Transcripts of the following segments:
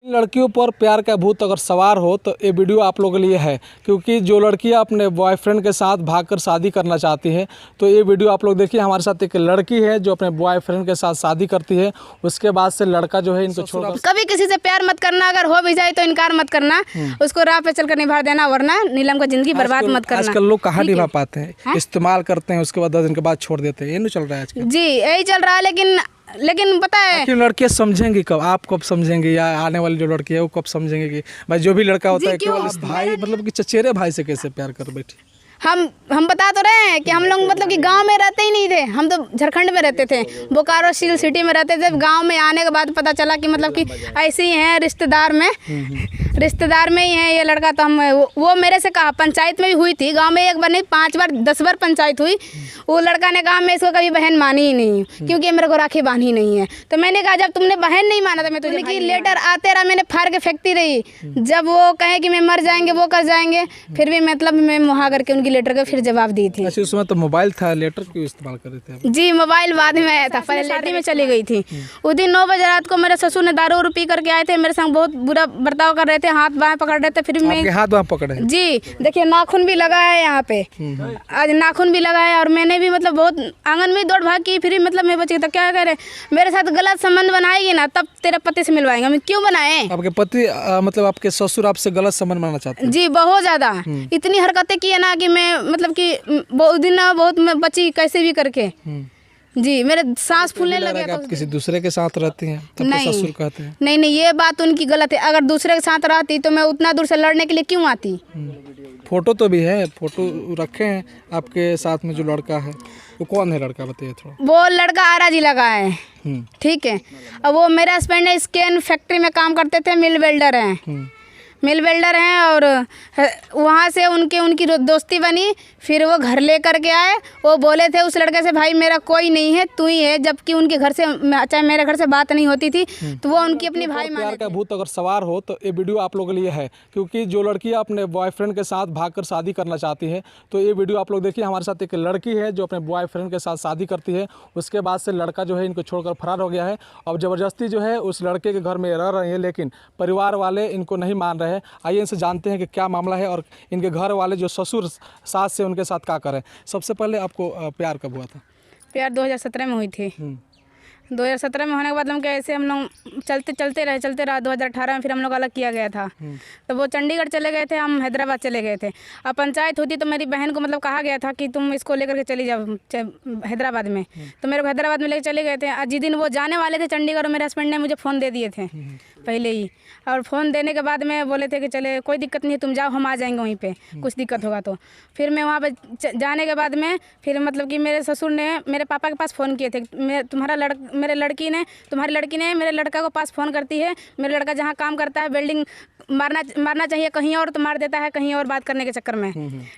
लड़कियों पर प्यार का भूत अगर सवार हो तो ये वीडियो आप लोगों के लिए है, क्योंकि जो लड़कियां अपने बॉयफ्रेंड के साथ भागकर शादी करना चाहती हैं तो ये वीडियो आप लोग देखिए। हमारे साथ एक लड़की है जो अपने बॉयफ्रेंड के साथ शादी करती है, उसके बाद से लड़का जो है इनको छोड़कर कभी किसी से प्यार मत करना, अगर हो भी जाए तो इनकार मत करना, उसको राह पे चलकर निभा देना, वरना नीलम का जिंदगी बर्बाद मत करना। आजकल लोग कहाँ निभा पाते हैं, इस्तेमाल करते हैं, उसके बाद 10 दिन के बाद छोड़ देते हैं। ये नहीं चल रहा है आजकल। जी यही चल रहा है, लेकिन पता है कि लड़कियां समझेंगे कब, आप कब समझेंगे या आने वाली जो लड़की है वो कब समझेंगे कि भाई जो भी लड़का होता है केवल भाई मतलब कि चचेरे भाई से कैसे प्यार कर बैठी। हम बता तो रहे हैं कि हम लोग मतलब कि गांव में रहते ही नहीं थे, हम तो झारखंड में रहते थे, बोकारो स्टील सिटी में रहते थे। गांव में आने के बाद पता चला कि मतलब कि ऐसे ही हैं रिश्तेदार में ही है ये लड़का। तो हम वो मेरे से कहा, पंचायत में भी हुई थी, गांव में एक बार नहीं 5 बार 10 बार पंचायत हुई। वो लड़का ने कहा मैं इसको कभी बहन मानी ही नहीं क्योंकि मेरे को राखी बांधी नहीं है। तो मैंने कहा जब तुमने बहन नहीं माना था मैं तुझे कि लेटर आते रहा, मैंने फाड़ के फेंकती रही। जब वो कहे कि मैं मर जाएंगे वो कर जाएंगे, फिर भी मतलब मैं मुहा करके उनकी लेटर का फिर जवाब दी थी। अच्छा, उसमें तो मोबाइल था, लेटर क्यों इस्तेमाल कर रहे थे? जी मोबाइल बाद में आया था, पहले शादी में चली गई थी। उस दिन 9 बजे रात को मेरे ससुर ने दारू पी करके आए थे, मेरे संग बहुत बुरा बर्ताव कर रहे थे, हाथ बाएं पकड़ रहे थे। फिर मैं हाथ बाएं पकड़े? जी देखिए नाखून भी लगा है यहाँ पे, आज नाखून भी लगा है। और मैंने भी मतलब बहुत आंगन में दौड़ भाग की, फिर मतलब मैं बची तो क्या करे, मेरे साथ गलत संबंध बनाएगी ना तब तेरे पति से मिलवाएंगे। मैं क्यों बनाए? आपके पति मतलब आपके ससुर आपसे गलत संबंध बनाना चाहते हैं? जी बहुत ज्यादा, इतनी हरकतें की है ना कि मैं मतलब कि बहुत दिन ना बहुत मैं बची कैसे भी करके। जी मेरे सांस फूलने लगे। आप किसी दूसरे के साथ रहती हैं तब तो ससुर कहते हैं? नहीं ये बात उनकी गलत है। अगर दूसरे के साथ रहती तो मैं उतना दूर से लड़ने के लिए क्यों आती? फोटो तो भी है, फोटो रखे हैं आपके साथ में जो लड़का है वो कौन है? लड़का बताइए थोड़ा। वो लड़का आरा जिला का है, ठीक है। और वो मेरे हस्बैंड ने स्कैन फैक्ट्री में काम करते थे, मिल वेल्डर हैं और वहाँ से उनकी दोस्ती बनी। फिर वो घर ले कर के आए, वो बोले थे उस लड़के से भाई मेरा कोई नहीं है तू ही है, जबकि उनके घर से चाहे मेरे घर से बात नहीं होती थी। तो वो उनकी अपनी भाई माने। प्यार का भूत अगर सवार हो तो ये वीडियो आप लोगों के लिए है, क्योंकि जो लड़कियां अपने बॉयफ्रेंड के साथ भागकर शादी करना चाहती है तो ये वीडियो आप लोग देखिए। हमारे साथ एक लड़की है जो अपने बॉयफ्रेंड के साथ शादी करती है, उसके बाद से लड़का जो है इनको छोड़कर फरार हो गया है। अब ज़बरदस्ती जो है उस लड़के के घर में रह रही है, लेकिन परिवार वाले इनको नहीं मान रहे हैं। आइए इनसे जानते हैं कि क्या मामला है और इनके घर वाले जो ससुर सास से उनके साथ क्या करें। सबसे पहले आपको प्यार कब हुआ था? प्यार 2017 में हुई थी। 2017 में होने के बाद हम कैसे हम लोग चलते रहे 2018 में फिर हम लोग अलग किया गया था। तो वो चंडीगढ़ चले गए थे, हम हैदराबाद चले गए थे। अब पंचायत होती तो मेरी बहन को मतलब कहा गया था कि तुम इसको लेकर के चली जाओ हैदराबाद में। तो मेरे को हैदराबाद में लेकर चले गए थे। आज जिस दिन वो जाने वाले थे चंडीगढ़, मेरे हस्बैंड ने मुझे फ़ोन दे दिए थे पहले ही। और फ़ोन देने के बाद में बोले थे कि चले कोई दिक्कत नहीं है तुम जाओ, हम आ जाएंगे वहीं पे, कुछ दिक्कत होगा तो। फिर मैं वहाँ पे जाने के बाद में फिर मतलब कि मेरे ससुर ने मेरे पापा के पास फ़ोन किए थे, तुम्हारी लड़की ने मेरे लड़का को पास फ़ोन करती है, मेरा लड़का जहाँ काम करता है वेल्डिंग मारना चाहिए कहीं और तो मार देता है कहीं और बात करने के चक्कर में,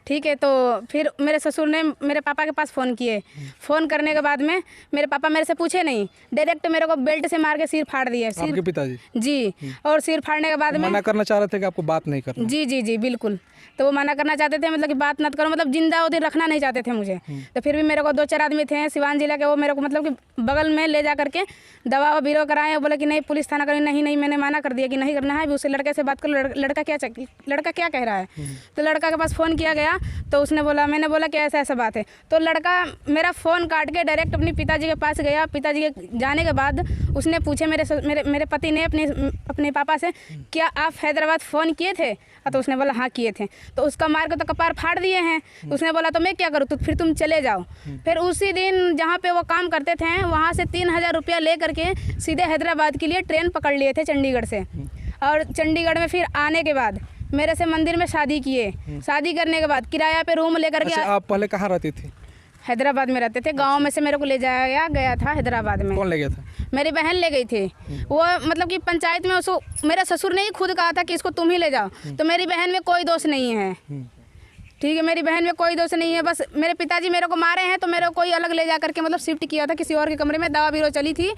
ठीक है। तो फिर मेरे ससुर ने मेरे पापा के पास फ़ोन किए। फ़ोन करने के बाद में मेरे पापा मेरे से पूछे नहीं, डायरेक्ट मेरे को बेल्ट से मार के सिर फाड़ दिया। आपके पिताजी? जी। और सिर फाड़ने के बाद में मना करना चाह रहे थे कि आपको बात नहीं करना? जी बिल्कुल। तो वो मना करना चाहते थे, मतलब कि बात मत करो, मतलब जिंदा उधर रखना नहीं चाहते थे मुझे। तो फिर भी मेरे को 2-4 आदमी थे सिवान जिला के, वो मेरे को मतलब कि बगल में ले जा करके दवा और बीरो कराए। बोले कि नहीं पुलिस थाना करें। नहीं मैंने मना कर दिया कि नहीं करना है, उससे लड़के से बात करो, लड़का क्या कह रहा है। तो लड़का के पास फ़ोन किया गया तो उसने बोला, मैंने बोला कि ऐसा बात है। तो लड़का मेरा फ़ोन काट के डायरेक्ट अपने पिताजी के पास गया। पिताजी के जाने के बाद उसने पूछे मेरे पति ने अपने पापा से, क्या आप हैदराबाद फ़ोन किए थे? तो उसने बोला हाँ किए थे। तो उसका मार के तो कपार फाड़ दिए हैं। उसने बोला तो मैं क्या करूँ, तो फिर तुम चले जाओ। फिर उसी दिन जहाँ पे वो काम करते थे वहाँ से 3000 रुपया ले करके सीधे हैदराबाद के लिए ट्रेन पकड़ लिए थे चंडीगढ़ से। और चंडीगढ़ में फिर आने के बाद मेरे से मंदिर में शादी किए। शादी करने के बाद किराया पे रूम लेकर के। आप पहले कहाँ रहती थी? हैदराबाद में रहते थे। गांव में से मेरे को ले जाया गया था हैदराबाद में। कौन ले गया था? मेरी बहन ले गई थी। वो मतलब कि पंचायत में उसको मेरा ससुर ने ही खुद कहा था कि इसको तुम ही ले जाओ। तो मेरी बहन में कोई दोष नहीं है, ठीक है, मेरी बहन में कोई दोष नहीं है। बस मेरे पिताजी मेरे को मारे हैं तो मेरे को कोई अलग ले जा करके मतलब शिफ्ट किया था किसी और के कमरे में, दवा बीरो चली थी,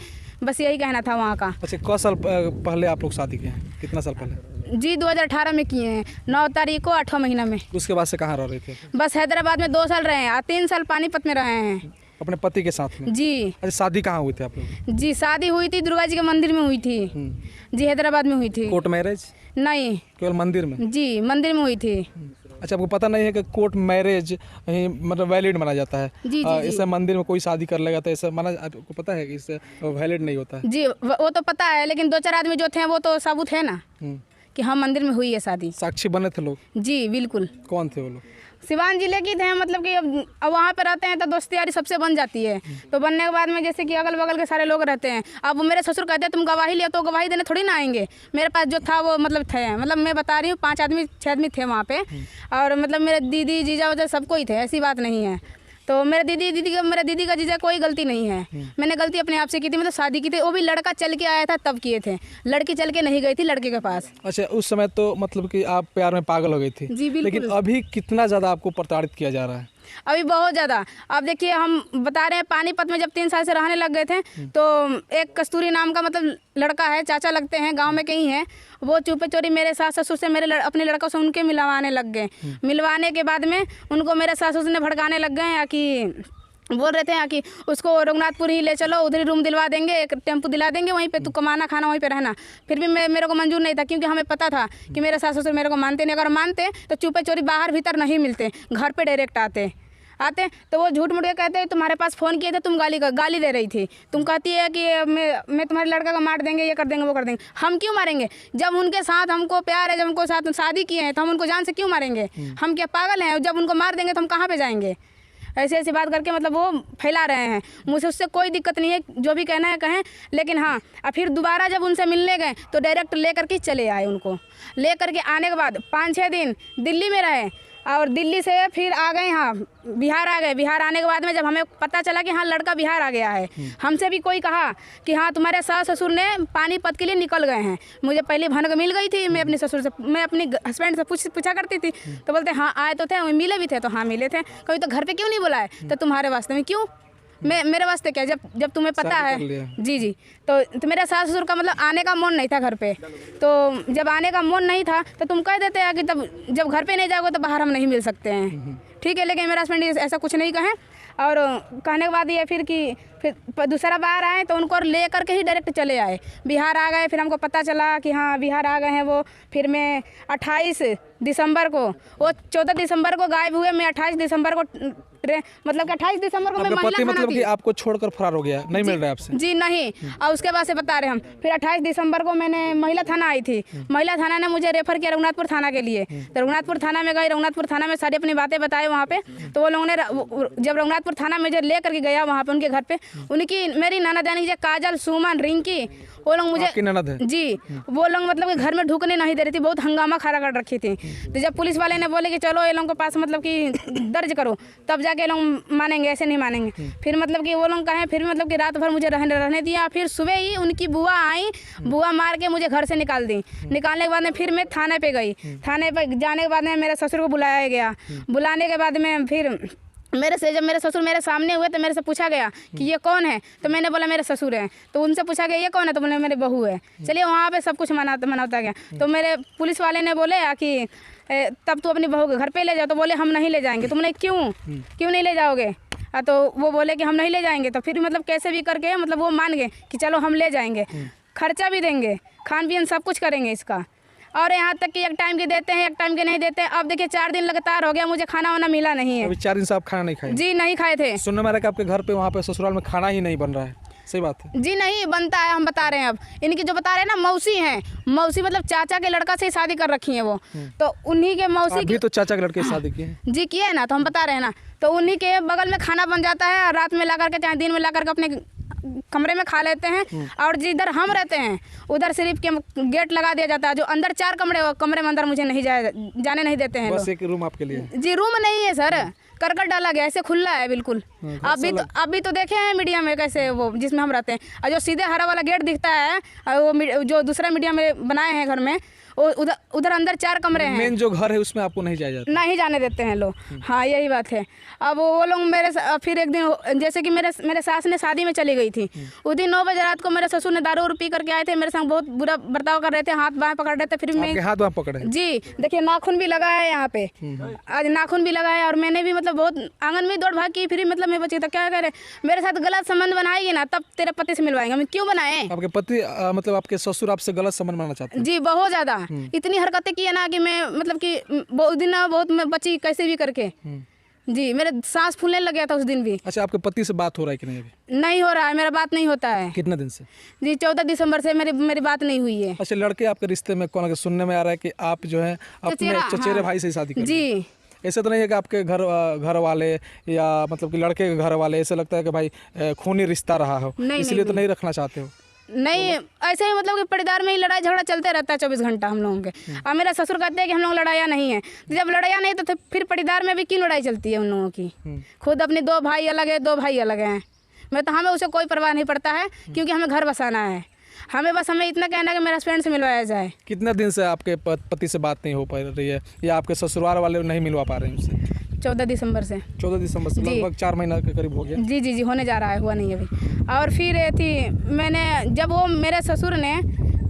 बस यही कहना था वहाँ का। अच्छा, कौन साल पहले आप लोग शादी किए हैं? कितना साल पहले? जी 2018 में किए हैं, 9 तारीख को 8वां महीना में। उसके बाद से कहाँ रह रहे थे? बस हैदराबाद में 2 साल रहे हैं और 3 साल पानीपत में रहे हैं। अपने पति के साथ में? जी अच्छा, शादी कहाँ हुई थी आप लोग? जी, शादी हुई थी दुर्गा जी के मंदिर में हुई थी जी, हैदराबाद में हुई थी। Court marriage? नहीं केवल मंदिर में? जी, मंदिर में हुई थी। अच्छा, आपको पता नहीं है कि कोर्ट मैरिज ही मतलब वैलिड माना जाता है? जी, जी, इससे मंदिर में कोई शादी कर लेगा तो ऐसा माना, आपको पता है कि इससे वैलिड नहीं होता है? जी वो तो पता है, लेकिन 2-4 आदमी जो थे वो तो साबुत है ना कि हाँ मंदिर में हुई है शादी। साक्षी बने थे लोग? जी बिल्कुल। कौन थे वो लोग? सिवान जिले की थे, मतलब कि अब वहाँ पे रहते हैं तो दोस्ती यारी सबसे बन जाती है। तो बनने के बाद में जैसे कि अगल बगल के सारे लोग रहते हैं। अब मेरे ससुर कहते हैं तुम गवाही लिया, तो गवाही देने थोड़ी ना आएंगे। मेरे पास जो था वो मतलब थे, मतलब मैं बता रही हूँ 5 आदमी 6 आदमी थे वहाँ पे, और मतलब मेरे दीदी जीजा वजह सबको ही थे, ऐसी बात नहीं है। तो मेरे दीदी का जीजा कोई गलती नहीं है, मैंने गलती अपने आप से की थी। मतलब शादी की थी, वो भी लड़का चल के आया था तब किए थे, लड़की चल के नहीं गई थी लड़के के पास। अच्छा, उस समय तो मतलब कि आप प्यार में पागल हो गई थी। जी बिल्कुल। लेकिन अभी कितना ज़्यादा आपको प्रताड़ित किया जा रहा है? अभी बहुत ज़्यादा। अब देखिए हम बता रहे हैं, पानीपत में जब 3 साल से रहने लग गए थे, तो एक कस्तूरी नाम का मतलब लड़का है, चाचा लगते हैं, गांव में कहीं है, वो चुपे चोरी मेरे सास ससुर से अपने लड़कों से उनके मिलवाने लग गए। मिलवाने के बाद में उनको मेरे सास ससुर ने भड़काने लग गए हैं कि बोल रहे थे कि उसको रघुनाथपुर ही ले चलो, उधर ही रूम दिलवा देंगे, एक टेम्पो दिला देंगे, वहीं पे तू कमाना खाना वहीं पे रहना। फिर भी मेरे को मंजूर नहीं था, क्योंकि हमें पता था कि मेरे सास ससुर मेरे को मानते नहीं। अगर मानते तो चुपे चोरी बाहर भीतर नहीं मिलते, घर पे डायरेक्ट आते। तो वो झूठ मूठ के कहते हैं तुम्हारे पास फ़ोन किए थे, तुम गाली दे रही थी, तुम कहती है कि मैं तुम्हारे लड़का को मार देंगे, ये कर देंगे वो कर देंगे। हम क्यों मारेंगे? जब उनके साथ हमको प्यार है, जब उनको साथ शादी किए हैं, तो हम उनको जान से क्यों मारेंगे? हम क्या पागल हैं? जब उनको मार देंगे तो हम कहाँ पे जाएंगे? ऐसी बात करके मतलब वो फैला रहे हैं। मुझे उससे कोई दिक्कत नहीं है, जो भी कहना है कहें, लेकिन हाँ अब फिर दोबारा जब उनसे मिलने गए तो डायरेक्ट ले करके चले आए। उनको ले करके आने के बाद 5-6 दिन दिल्ली में रहे, और दिल्ली से फिर आ गए यहाँ बिहार आ गए। बिहार आने के बाद में जब हमें पता चला कि हाँ लड़का बिहार आ गया है, हमसे भी कोई कहा कि हाँ तुम्हारे सास ससुर ने पानीपत के लिए निकल गए हैं। मुझे पहले भनक मिल गई थी, मैं अपने ससुर से, मैं अपने हस्बैंड से पूछा करती थी, तो बोलते हाँ आए तो थे, मिले भी थे, तो हाँ मिले थे। कभी तो घर पे क्यों नहीं बुलाए? तो तुम्हारे वास्ते में क्यों, मेरे वास्ते क्या, जब तुम्हें पता है। जी जी। तो मेरे सास ससुर का मतलब आने का मन नहीं था घर पे, तो जब आने का मन नहीं था तो तुम कह देते हैं कि तब जब घर पे नहीं जाओगे तो बाहर हम नहीं मिल सकते हैं, ठीक है। लेकिन मेरा हस्बैंड ऐसा कुछ नहीं कहे, और कहने के बाद ये फिर दूसरा बार आए तो उनको ले करके ही डायरेक्ट चले आए, बिहार आ गए। फिर हमको पता चला कि हाँ बिहार आ गए हैं वो। फिर मैं 28 दिसंबर को, वो 14 दिसंबर को गायब हुए, मैं 28 दिसंबर को मतलब कि 28 दिसंबर को मैं महिला थाना मतलब कि आपको छोड़कर फरार हो गया, नहीं मिल रहा है आपसे? जी नहीं। और उसके बाद से बता रहे हम, फिर 28 दिसंबर को मैंने महिला थाना आई थी, महिला थाना ने मुझे रेफर किया रघुनाथपुर थाना के लिए। तो रघुनाथपुर थाना में गई, रघुनाथपुर थाना में सारी अपनी बातें बताए वहाँ पे। तो वो लोगों ने जब रघुनाथपुर थाना में जो ले करके गया वहाँ पे उनके घर पे, उनकी मेरी ननद यानी कि काजल, सुमन, रिंकी, वो लोग मुझे ननद है? जी। वो लोग मतलब कि घर में ढुकने नहीं दे रही थी, बहुत हंगामा खड़ा कर रखी थी। तो जब पुलिस वाले ने बोले कि चलो ये लोगों के पास मतलब कि दर्ज करो, तब जाके लोग मानेंगे, ऐसे नहीं मानेंगे। फिर मतलब कि वो लोग कहें, फिर मतलब कि रात भर मुझे रहने दिया। फिर सुबह ही उनकी बुआ आई, बुआ मार के मुझे घर से निकाल दी। निकालने के बाद में फिर मैं थाने पे गई। थाने पे जाने के बाद में मेरे ससुर को बुलाया गया। बुलाने के बाद में फिर जब मेरे ससुर मेरे सामने हुए तो मेरे से पूछा गया कि ये कौन है? तो मैंने बोला मेरे ससुर हैं। तो उनसे पूछा गया ये कौन है? तो बोले मेरे बहू है। चलिए वहाँ पे सब कुछ मनाता गया। तो मेरे पुलिस वाले ने बोले कि तब तू अपनी बहू को घर पे ले जाओ। तो बोले हम नहीं ले जाएंगे। तुमने क्यों नहीं ले जाओगे? तो वो बोले कि हम नहीं ले जाएंगे। तो फिर मतलब कैसे भी करके मतलब वो मान गए कि चलो हम ले जाएंगे, खर्चा भी देंगे, खान पीन सब कुछ करेंगे इसका। और यहाँ तक कि एक टाइम के देते हैं, एक टाइम के नहीं देते हैं। अब देखिए 4 दिन लगातार हो गया, मुझे खाना वाना मिला नहीं है। अभी 4 दिन से आप खाना नहीं खाए? जी नहीं खाए थे। सुनने में आ रहा है कि आपके घर पे वहाँ पे ससुराल में खाना ही नहीं बन रहा है, सही बात है? जी नहीं बनता है, हम बता रहे हैं। अब इनकी जो बता रहे हैं ना मौसी हैं, मौसी मतलब चाचा के लड़का से ही शादी कर रखी है वो, तो उन्हीं के मौसी की तो चाचा के लड़के से शादी की है। जी किए है ना, तो हम बता रहे हैं ना। तो उन्हीं के बगल में खाना बन जाता है, रात में ला करके चाहे दिन में ला करके अपने कमरे में खा लेते हैं। और जिधर हम रहते हैं उधर सिर्फ के गेट लगा दिया जाता है, जो अंदर 4 कमरे में अंदर मुझे नहीं जाने नहीं देते हैं। बस एक रूम आपके लिए? जी रूम नहीं है सर, करकट डाला गया, ऐसे खुला है बिल्कुल। अभी तो देखे हैं मीडिया में कैसे वो जिसमें हम रहते हैं, और जो सीधे हरा वाला गेट दिखता है वो जो दूसरा मीडिया में बनाए हैं घर में, उधर अंदर 4 कमरे हैं। मेन जो घर है उसमें आपको नहीं नहीं जाने देते हैं लोग। हाँ यही बात है। अब वो लोग फिर एक दिन जैसे कि मेरे सास ने शादी में चली गई थी, उस दिन 9 बजे रात को मेरे ससुर ने दारू पी करके आए थे, मेरे संग बहुत बुरा बर्ताव कर रहे थे, हाथ बाएं पकड़ रहे थे। फिर मैं हाथ बाएं पकड़े? जी देखिए नाखून भी लगा है यहाँ पे, आज नाखून भी लगा है। और मैंने भी मतलब मतलब बहुत आंगन में दौड़ भाग की, फिर मतलब मैं बची तो क्या करे, मेरे साथ गलत संबंध बनाएगी ना तब तेरे पति से मिलवाएंगे। हम क्यों बनाए? आपके पति मतलब आपके ससुर आपसे गलत संबंध बनाना चाहते हैं? जी बहुत ज़्यादा, इतनी हरकतें की है ना कि मैं मतलब कि बहुत दिन ना बहुत मैं बची कैसे भी करके। जी मेरे सांस फूलने लग गया था उस दिन भी। अच्छा, आपके पति से बात हो रहा है कि नहीं अभी? नहीं हो रहा है, मेरा बात नहीं होता है। कितने दिन से? जी 14 दिसंबर से मेरी बात नहीं हुई है। अच्छा, लड़के आपके रिश्ते में कौन? सुनने में आ रहा है कि आप जो है अपने चचेरा, चचेरे हाँ। भाई से शादी कर जी ऐसा तो नहीं है कि आपके घर वाले या मतलब कि लड़के के घर वाले ऐसा लगता है कि भाई खूनी रिश्ता रहा हो, नहीं, इसलिए तो नहीं। नहीं रखना चाहते हो? नहीं, ऐसे ही मतलब कि परिवार में ही लड़ाई झगड़ा चलते रहता है 24 घंटा हम लोगों के। और मेरा ससुर कहते हैं कि हम लोग लड़ाया नहीं है। जब लड़ाया नहीं तो फिर परिवार में भी क्यों लड़ाई चलती है उन लोगों की? खुद अपने 2 भाई अलग है, 2 भाई अलग हैं। मैं तो हमें उसे कोई परवाह नहीं पड़ता है, क्योंकि हमें घर बसाना है। हमें इतना कहना है कि मेरा हस्बैंड से मिलवाया जाए। कितना दिन से आपके पति से बात नहीं हो पा रही है या आपके ससुराल वाले नहीं मिलवा पा रहे हैं उससे? 14 दिसंबर से। 14 दिसंबर से लगभग 4 महीना के करीब हो गया। जी होने जा रहा है, हुआ नहीं अभी। और फिर थी मैंने जब वो मेरे ससुर ने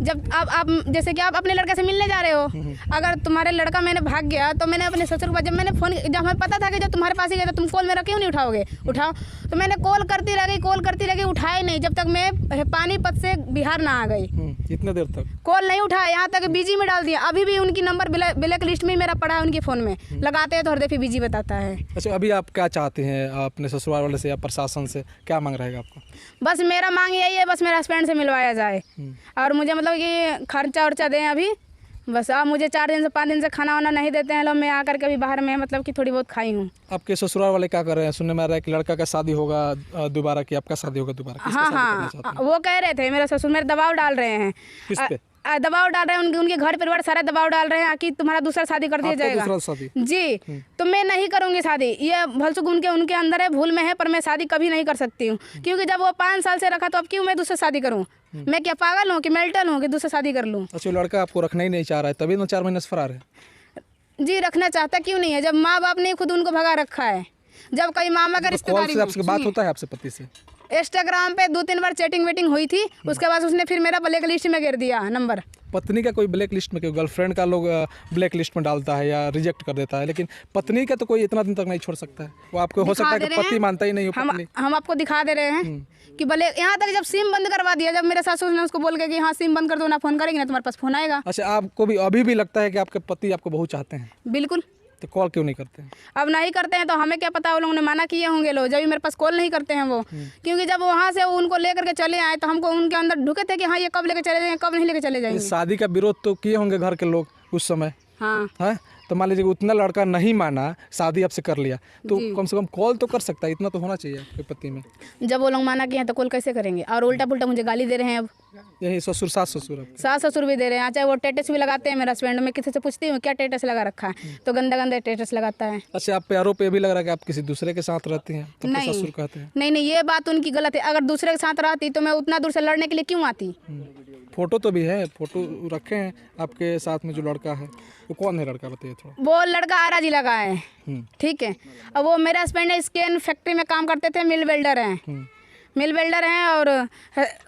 जब आप जैसे कि आप अपने लड़के से मिलने जा रहे हो, अगर तुम्हारे लड़का मैंने भाग गया तो मैंने अपने ससुर के पास जब मैंने फ़ोन, जब हमें पता था कि जब तुम्हारे पास ही गया तो तुम कॉल मेरा क्यों नहीं उठाओगे? उठाओ। तो मैंने कॉल करती रह गई, उठाए नहीं जब तक मैं पानीपत से बिहार ना आ गई। कितने देर तक कॉल नहीं उठाया, यहाँ तक बिजी में डाल दिया। अभी भी उनकी नंबर ब्लैक लिस्ट में मेरा पड़ा है उनके फ़ोन में। लगाते हैं तो हर दफ़े बिजी बताता है। अच्छा, अभी आप क्या चाहते हैं अपने ससुराल वाले से या प्रशासन से? क्या मांग रहेगा आपका? बस मेरा मांग यही है, बस मेरा हस्बैंड से मिलवाया जाए और मुझे मतलब कि खर्चा उर्चा दें अभी। बस आप मुझे 4 दिन से 5 दिन से खाना वाना नहीं देते हैं लोग। मैं आकर के अभी बाहर में मतलब कि थोड़ी बहुत खाई हूँ। आपके ससुराल वाले क्या कर रहे हैं? सुनने में आ रहा है कि लड़का का शादी होगा दोबारा, कि आपका शादी होगा दोबारा? किसका शादी करना चाहते हैं? वो कह रहे थे, मेरे ससुर मेरे दबाव डाल रहे हैं। किस पे? दबाव डाल रहे हैं, उनके घर परिवार सारा दबाव डाल रहे हैं कि तुम्हारा दूसरा शादी कर दिया आपका जाएगा। दूसरा शादी? जी तो मैं नहीं करूँगी शादी। ये भलसुक उनके अंदर है, भूल में है, पर मैं शादी कभी नहीं कर सकती हूँ, क्योंकि जब वो 5 साल से रखा तो अब क्यों मैं दूसरा शादी करूँ? मैं क्या पागल हूँ कि मेल्टन हूँ कि दूसरा शादी कर लूँ? अच्छा, लड़का आपको रखना ही नहीं चाह रहा है तभी तो 4 महीने से फरार है? जी रखना चाहता क्यों नहीं है, जब माँ बाप ने खुद उनको भगा रखा है। जब कई मामा का रिश्तेदारी से आपसे बात होता है आपसे पति से? इंस्टाग्राम पे 2-3 बार चैटिंग वेटिंग हुई थी, उसके बाद उसने फिर मेरा ब्लैक लिस्ट में गिर दिया नंबर। पत्नी का कोई ब्लैक लिस्ट में, क्यों गर्लफ्रेंड का लोग ब्लैक लिस्ट में डालता है या रिजेक्ट कर देता है, लेकिन पत्नी का तो कोई इतना दिन तक नहीं छोड़ सकता है। वो आपको हो सकता है कि पति मानता ही नहीं हो पत्नी। हम आपको दिखा दे रहे हैं कि भले यहाँ तक जब सिम बंद करवा दिया, जब मेरे सासू ने उसको बोल के कि हाँ सिम बंद कर दो ना, फोन करेंगे ना तुम्हारे पास फोन आएगा। अच्छा, आपको भी अभी भी लगता है कि आपके पति आपको बहुत चाहते हैं? बिल्कुल। तो कॉल क्यों नहीं करते हैं? अब नहीं करते हैं तो हमें क्या पता, वो लोगों ने माना किए होंगे लोग, जब भी मेरे पास कॉल नहीं करते हैं वो। क्योंकि जब वहाँ से उनको लेकर के चले आए तो हमको उनके अंदर ढुके थे कि हाँ ये कब लेकर चले जाएंगे, कब नहीं लेकर चले जाएंगे। शादी का विरोध तो किए होंगे घर के लोग उस समय। हाँ है तो मान लीजिए उतना लड़का नहीं माना, शादी आपसे कर लिया, तो कम से कम कॉल तो कर सकता है, इतना तो होना चाहिए आपके पति में। जब वो लोग माना किए हैं तो कॉल कैसे करेंगे? और उल्टा पुल्टा मुझे गाली दे रहे हैं। अब यही ससुर सास ससुर आपके? सास ससुर भी दे रहे हैं। चाहे वो टेटस भी लगाते हैं। मेरा हस्बैंड, मैं किसी से पूछती हूँ क्या टेटस लगा रखा है, तो गंदा गंदा टेटस लगाता है। अच्छा, आप पे आरोप ये भी लग रहा है कि आप किसी दूसरे के साथ रहती हैं, तो नहीं ससुर कहते हैं? नहीं, ये बात उनकी गलत है। अगर दूसरे के साथ रहती तो मैं उतना दूर से लड़ने के लिए क्यों आती? फोटो तो भी है, फोटो रखे हैं आपके साथ में जो लड़का है, वो कौन है लड़का बताइए थोड़ा। वो लड़का आरा जिला का है, ठीक है। अब वो मेरे हस्बैंड स्कैन फैक्ट्री में काम करते थे, मिल वेल्डर हैं और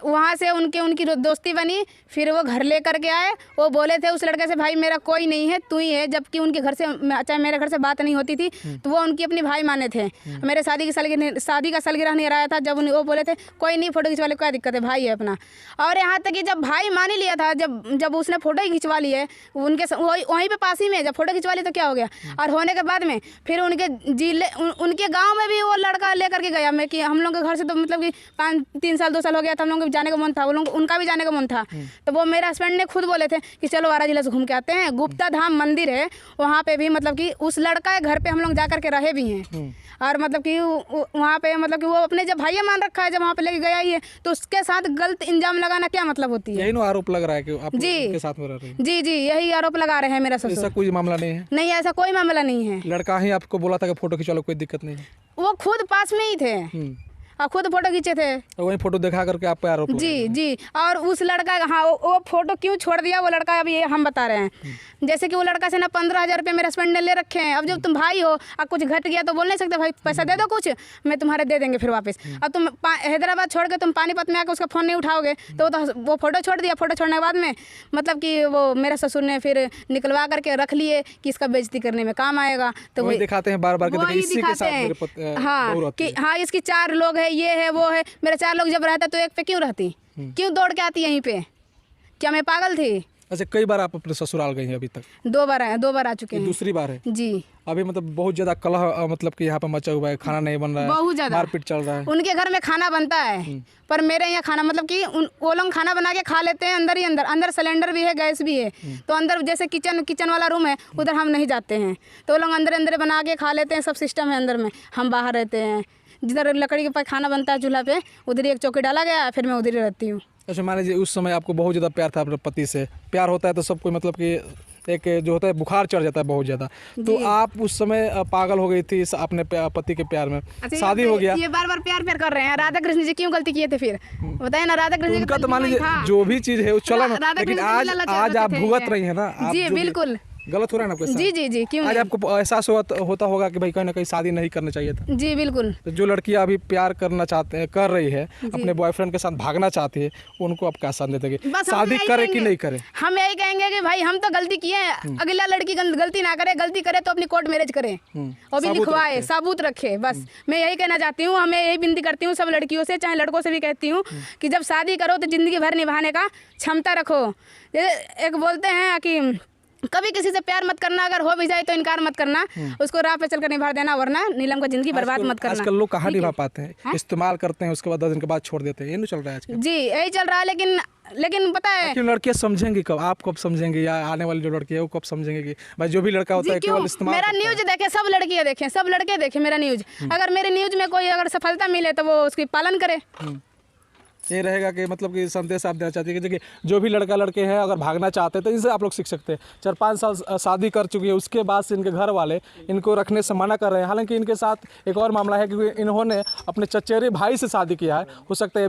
वहाँ से उनकी दोस्ती बनी। फिर वो घर ले करके आए। वो बोले थे उस लड़के से, भाई मेरा कोई नहीं है, तू ही है। जबकि उनके घर से, चाहे मेरे घर से बात नहीं होती थी, तो वो उनकी अपनी भाई माने थे। मेरे शादी का सालगिरह नहीं रहा था, जब वो बोले थे कोई नहीं फोटो खिंचवा ले, क्या दिक्कत है, भाई है अपना। और यहाँ तक कि जब भाई मान ही लिया था, जब उसने फ़ोटो ही खिंचवा ली है उनके वहीं पे पास ही में, जब फ़ोटो खिंचवा ली तो क्या हो गया। और होने के बाद में फिर उनके गाँव में भी वो लड़का लेकर के गया। मैं कि हम लोग के घर से तो मतलब कि 3 साल 2 साल हो गया था, हम लोग को जाने का मन था, उनका भी जाने का मन था। तो वो मेरे हस्बैंड ने खुद बोले थे कि चलो आरा जिला से घूम के आते हैं। गुप्ता धाम मंदिर है वहाँ पे भी, मतलब कि उस लड़का के घर पे हम लोग जा करके रहे भी हैं। और मतलब कि वहाँ पे मतलब कि वो अपने जब भाई मान रखा है, जब वहाँ पे लेके गया ही है, तो उसके साथ गलत इंजाम लगाना क्या मतलब होती है? यही ना आरोप लग रहा है कि आप उनके साथ में रह रही हैं। जी यही आरोप लगा रहे हैं मेरा ससुर। ऐसा कोई मामला नहीं है? नहीं, ऐसा कोई मामला नहीं है। लड़का ही आपको बोला था कि फोटो खिंचा लो, कोई दिक्कत नहीं है? वो खुद पास में ही थे। और खुद फोटो खींचे थे। तो वही फोटो दिखा करके आप पे आरोप लगा जी जी। और उस लड़का, हाँ, वो फोटो क्यों छोड़ दिया वो लड़का, अभी ये हम बता रहे हैं। जैसे कि वो लड़का से ना 15,000 रुपये मेरे हस्बैंड ने ले रखे हैं। अब जब तुम भाई हो, अब कुछ घट गया तो बोल नहीं सकते भाई पैसा दे दो कुछ, मैं तुम्हारे दे देंगे फिर वापस। अब तुम हैदराबाद छोड़ के तुम पानीपत में आकर उसका फ़ोन नहीं उठाओगे तो वो फ़ोटो छोड़ दिया। फ़ोटो छोड़ने के बाद में मतलब कि वो मेरे ससुर ने फिर निकलवा करके रख लिए कि इसका बेइज्जती करने में काम आएगा। तो वही दिखाते हैं बार बार कि देखिए इसी के साथ मेरे हाँ कि हाँ इसकी 4 लोग है, ये है वो है। मेरे 4 लोग जब रहता तो एक पे क्यों रहती, क्यों दौड़ के आती यहीं पे? क्या मैं पागल थी? अच्छा, कई बार आप अपने ससुराल गई हैं अभी तक? 2 बार आ चुके हैं। दूसरी बार है जी। अभी मतलब बहुत ज़्यादा कलह मतलब कि यहाँ पे मचा हुआ है, खाना नहीं बन रहा है, बहुत ज़्यादा मारपीट चल रहा है। उनके घर में खाना बनता है पर मेरे यहाँ खाना मतलब कि वो लोग खाना बना के खा लेते हैं अंदर ही अंदर सिलेंडर भी है, गैस भी है। तो अंदर जैसे किचन वाला रूम है उधर हम नहीं जाते हैं, तो वो लोग अंदर बना के खा लेते हैं, सब सिस्टम है अंदर में। हम बाहर रहते हैं, जिधर लकड़ी के पास खाना बनता है चूल्हा पे उधर ही एक चौकी डाला गया, फिर मैं उधर ही रहती हूँ। अच्छा, मान लीजिए उस समय आपको बहुत ज़्यादा प्यार था अपने पति से। प्यार होता है तो सबको मतलब कि एक जो होता है बुखार चढ़ जाता है बहुत ज़्यादा। तो आप उस समय पागल हो गई थी अपने पति के प्यार में। अच्छा, शादी हो गया, ये बार प्यार कर रहे हैं। राधा कृष्ण जी क्यों गलती किए थे फिर बताइए ना? राधा कृष्ण उनका तो मान लीजिए जो भी चीज़ है वो चला ना, लेकिन आज आप भुगत रही है ना। जी बिल्कुल गलत हो रहा है ना आपके साथ? जी जी। क्यों आज आपको एहसास होता होगा कि भाई कहीं ना कहीं शादी नहीं करना चाहिए था। जी बिल्कुल। तो जो लड़कियां अभी प्यार करना चाहते हैं, कर रही है, अपने बॉयफ्रेंड के साथ भागना चाहती है, उनको आप क्या संदेश देंगे? शादी करे कि नहीं करे? हम यही कहेंगे कि भाई हम तो गलती किए हैं, अगला लड़की गलती ना करे, गलती करे तो अपनी कोर्ट मैरिज करे और भी लिखवाए, सबूत रखे। बस मैं यही कहना चाहती हूँ। हमें यही विनती करती हूँ सब लड़कियों से, चाहे लड़कों से भी कहती हूँ कि जब शादी करो तो जिंदगी भर निभाने का क्षमता रखो। एक बोलते हैं कि कभी किसी से प्यार मत करना, अगर हो भी जाए तो इनकार मत करना, उसको राह पे चलकर निभा देना, वरना नीलम का जिंदगी बर्बाद मत करना। आजकल लोग कहाँ निभा पाते हैं, इस्तेमाल करते हैं, उसके बाद 10 दिन के बाद छोड़ देते हैं। ये नहीं चल रहा है आजकल? जी यही चल रहा है। लेकिन पता है क्यों लड़कियां समझेंगे कब? आप कब समझेंगे या आने वाली जो लड़की है वो कब समझेंगे कि भाई जो भी लड़का होता है केवल इस्तेमाल? मेरा न्यूज देखे, सब लड़कियां देखें, सब लड़के देखें मेरा न्यूज। अगर मेरे न्यूज में कोई अगर सफलता मिले तो वो उसकी पालन करे। ये रहेगा कि मतलब कि संदेश आप देना चाहते हैं कि देखिए जो भी लड़का लड़के हैं अगर भागना चाहते हैं तो इनसे आप लोग सीख सकते हैं। 4-5 साल शादी कर चुकी है, उसके बाद से इनके घर वाले इनको रखने से मना कर रहे हैं। हालांकि इनके साथ एक और मामला है कि इन्होंने अपने चचेरे भाई से शादी किया है। हो सकता है